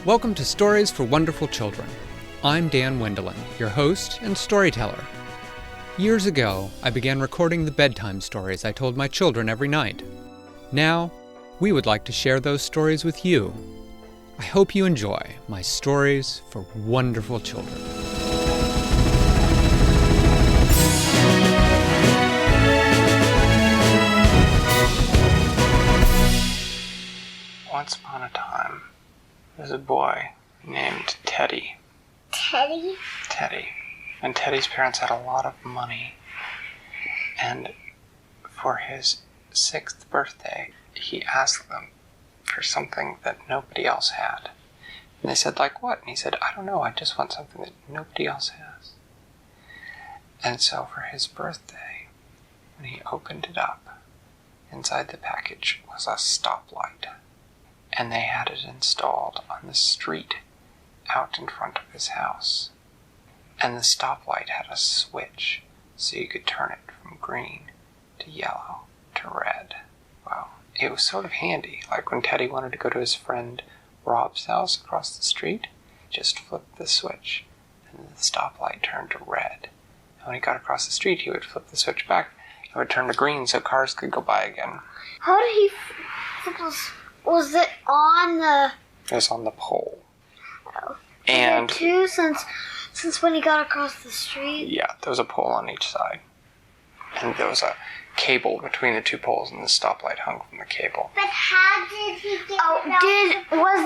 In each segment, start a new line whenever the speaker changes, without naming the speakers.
Welcome to Stories for Wonderful Children. I'm Dan Wendelin, your host and storyteller. Years ago, I began recording the bedtime stories I told my children every night. Now, we would like to share those stories with you. I hope you enjoy my Stories for Wonderful Children.
Once upon a time, there was a boy named Teddy.
Teddy?
Teddy. And Teddy's parents had a lot of money. And for his 6th birthday, he asked them for something that nobody else had. And they said, like what? And he said, I don't know, I just want something that nobody else has. And so for his birthday, when he opened it up, inside the package was a stoplight. And they had it installed on the street out in front of his house. And the stoplight had a switch so you could turn it from green to yellow to red. Well, it was sort of handy. Like when Teddy wanted to go to his friend Rob's house across the street, just flipped the switch and the stoplight turned to red. And when he got across the street, he would flip the switch back. It would turn to green so cars could go by again.
How did he was it on the...
It was on the pole.
Oh.
And...
Too, since when he got across the street?
Yeah, there was a pole on each side. And there was a cable between the two poles, and the stoplight hung from the cable.
But how did he get was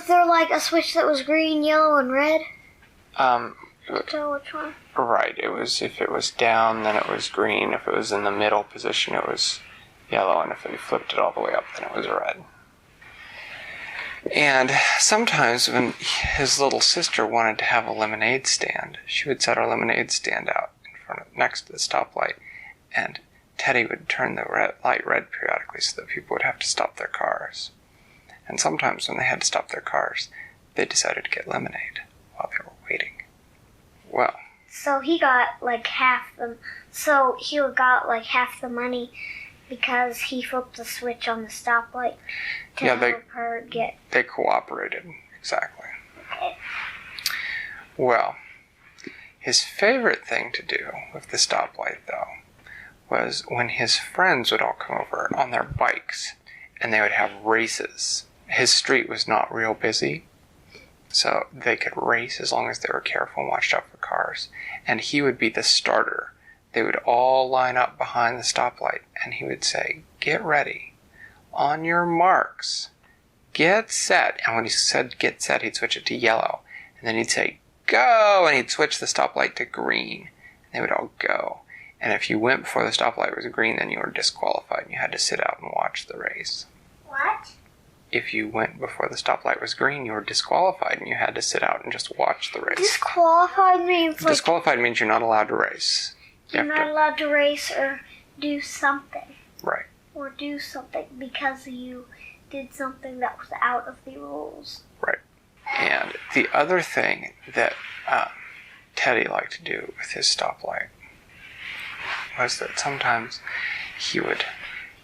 there like a switch that was green, yellow, and red?
Tell
which one?
Right, it was, if it was down, then it was green. If it was in the middle position, it was yellow, and if you flipped it all the way up, then it was red. And sometimes when his little sister wanted to have a lemonade stand, she would set her lemonade stand out in front of, next to the stoplight, and Teddy would turn the light red periodically so that people would have to stop their cars. And sometimes when they had to stop their cars, they decided to get lemonade while they were waiting. Well,
so he got like half the money because he flipped the switch on the stoplight to help her get...
They cooperated, exactly.
Okay.
Well, his favorite thing to do with the stoplight, though, was when his friends would all come over on their bikes, and they would have races. His street was not real busy, so they could race as long as they were careful and watched out for cars. And he would be the starter. They would all line up behind the stoplight, and he would say, get ready. On your marks. Get set. And when he said get set, he'd switch it to yellow. And then he'd say, go! And he'd switch the stoplight to green. And they would all go. And if you went before the stoplight was green, then you were disqualified, and you had to sit out and watch the race.
What?
If you went before the stoplight was green, you were disqualified, and you had to sit out and just watch the race.
Disqualified means
Disqualified means you're not allowed to race.
You're not allowed to race or do something.
Right.
Or do something because you did something that was out of the rules.
Right. And the other thing that Teddy liked to do with his stoplight was that sometimes he would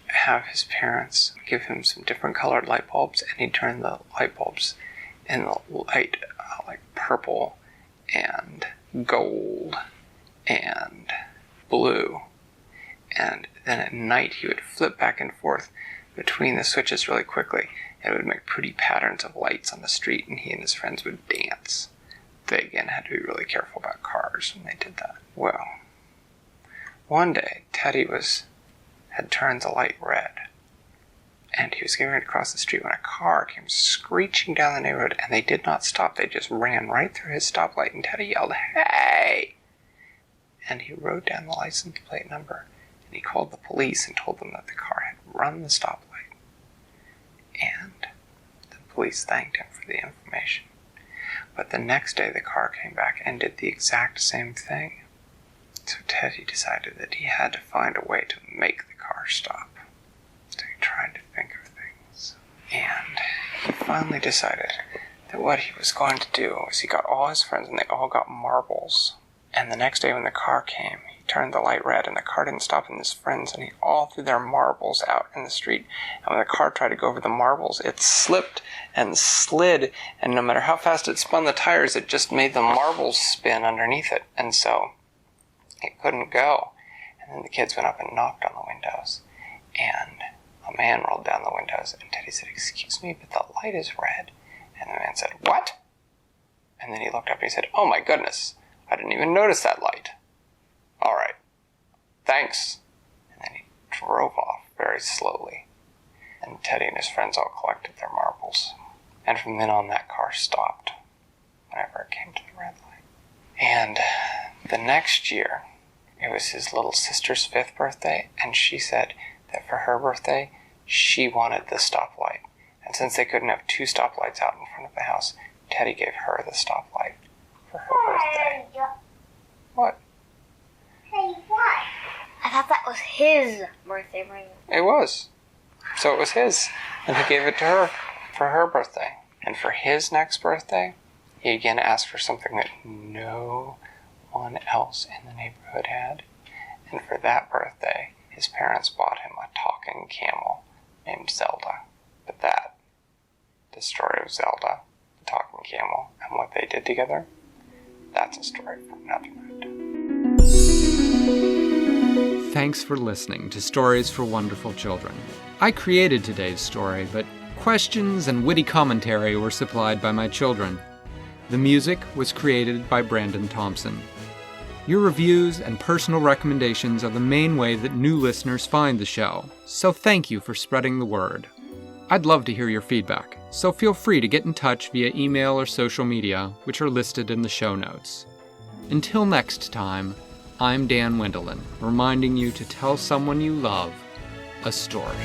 have his parents give him some different colored light bulbs, and he'd turn the light bulbs in the light like purple and gold and blue. And then at night he would flip back and forth between the switches really quickly, and it would make pretty patterns of lights on the street, and he and his friends would dance. They again had to be really careful about cars when they did that. Well, one day Teddy had turned the light red, and he was getting ready to cross the street when a car came screeching down the neighborhood, and they did not stop. They just ran right through his stoplight, and Teddy yelled, "Hey!" And he wrote down the license plate number, and he called the police and told them that the car had run the stoplight. And the police thanked him for the information. But the next day the car came back and did the exact same thing. So Teddy decided that he had to find a way to make the car stop. So he tried to think of things. And he finally decided that what he was going to do was he got all his friends, and they all got marbles. And the next day when the car came, he turned the light red, and the car didn't stop, and his friends, and he all threw their marbles out in the street. And when the car tried to go over the marbles, it slipped and slid, and no matter how fast it spun the tires, it just made the marbles spin underneath it, and so it couldn't go. And then the kids went up and knocked on the windows, and a man rolled down the windows, and Teddy said, "Excuse me, but the light is red." And the man said, "What?" And then he looked up and he said, "Oh my goodness, I didn't even notice that light. All right, thanks." And then he drove off very slowly. And Teddy and his friends all collected their marbles. And from then on, that car stopped whenever it came to the red light. And the next year, it was his little sister's 5th birthday, and she said that for her birthday, she wanted the stoplight. And since they couldn't have 2 stoplights out in front of the house, Teddy gave her the stoplight for her birthday. What?
Hey, what? I thought that was his birthday present.
It was. So it was his. And he gave it to her for her birthday. And for his next birthday, he again asked for something that no one else in the neighborhood had. And for that birthday, his parents bought him a talking camel named Zelda. But that, the story of Zelda, the talking camel, and what they did together, that's a story for another night.
Thanks for listening to Stories for Wonderful Children. I created today's story, but questions and witty commentary were supplied by my children. The music was created by Brandon Thompson. Your reviews and personal recommendations are the main way that new listeners find the show, so thank you for spreading the word. I'd love to hear your feedback, so feel free to get in touch via email or social media, which are listed in the show notes. Until next time, I'm Dan Wendelin, reminding you to tell someone you love a story.